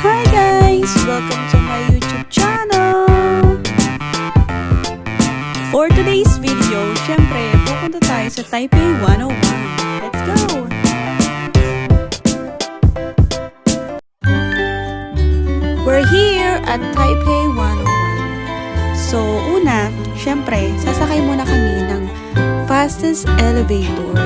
Hi guys! Welcome to my YouTube channel! For today's video, syempre, pupunta tayo sa Taipei 101. Let's go! We're here at Taipei 101. So, una, syempre, sasakay muna kami ng fastest elevator.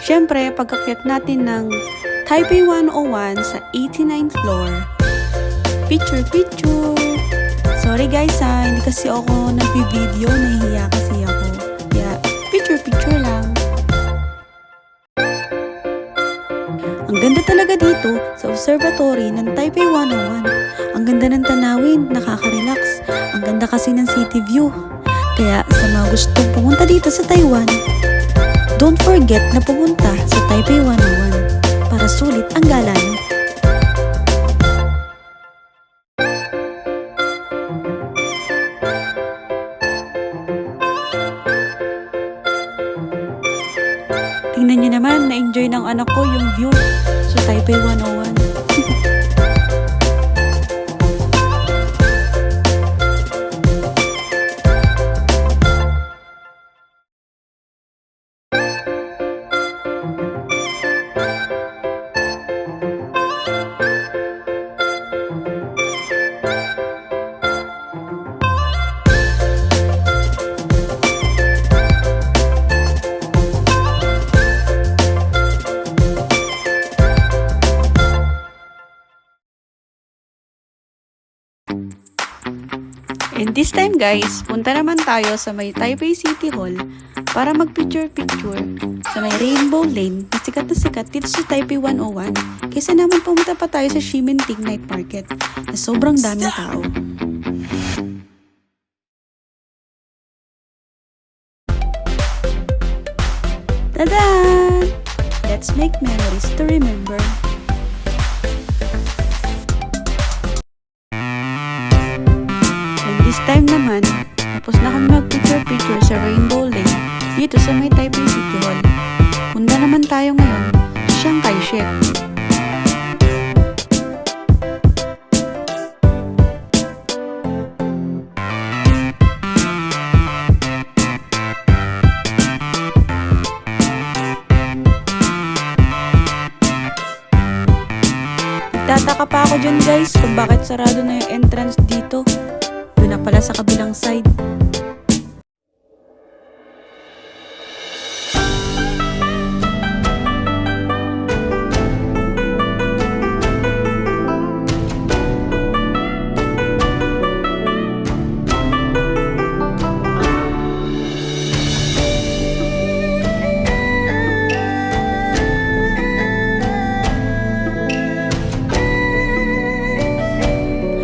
Siyempre, pagkakyat natin ng Taipei 101 sa 89th floor, picture! Sorry guys hindi kasi ako nag-video, nahihiya kasi ako. Kaya, picture lang. Ang ganda talaga dito sa observatory ng Taipei 101. Ang ganda ng tanawin, nakaka-relax. Ang ganda kasi ng city view. Kaya sa mga gustong pumunta dito sa Taiwan, don't forget na pumunta sa Taipei 101 para sulit ang gala nyo. Tingnan nyo naman, na-enjoy ng anak ko yung view sa Taipei 101. And this time guys, punta naman tayo sa may Taipei City Hall para mag-picture sa may Rainbow Lane na sikat dito sa Taipei 101 kaysa naman pumunta pa tayo sa Ximending Night Market na sobrang daming tao. Tada! Let's make memories to remember. This time naman, tapos na kami mag-picture sa Rainbow Lane dito sa may Taipei City Hall. Punta naman tayo ngayon sa Chiang Kai-shek. Nagtataka pa ako dyan guys kung bakit sarado na yung entrance dito. Doon na pala sa kabilang side.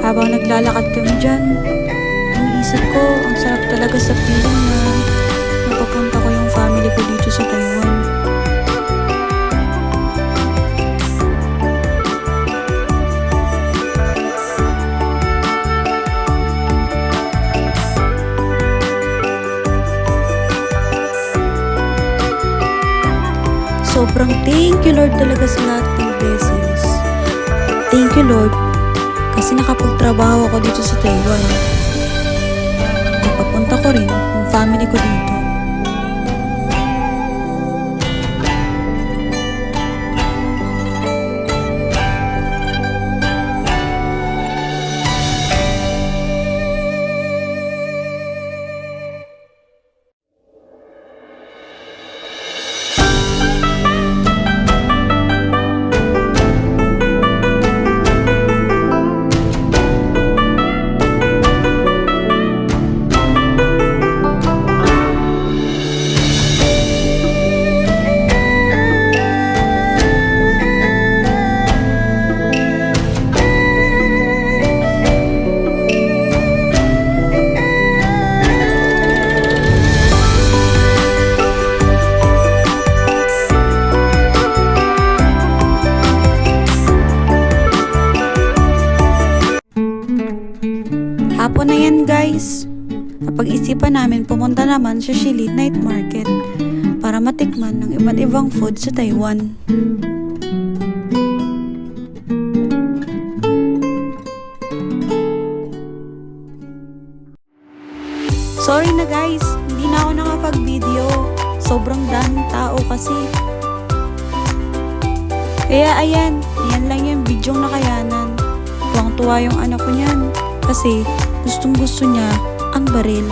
Habang naglalakad kami dyan, iniisip ko, ang sarap talaga sa feeling na napapunta ko yung family ko dito sa Taiwan. Sobrang thank you Lord talaga sa lahat ng blessings. Thank you Lord kasi nakapagtrabaho ako dito sa Taiwan. Napapunta ko rin yung family ko dito. yan guys, napag-isipan namin pumunta naman sa Shili Night Market para matikman ng iba't ibang food sa Taiwan. Sorry na guys, hindi na ako nakapag-video. Sobrang daming tao kasi. Kaya ayan lang yung bidyong nakayanan. Tuwang-tuwa yung anak ko niyan kasi gustong gusto niya ang baril.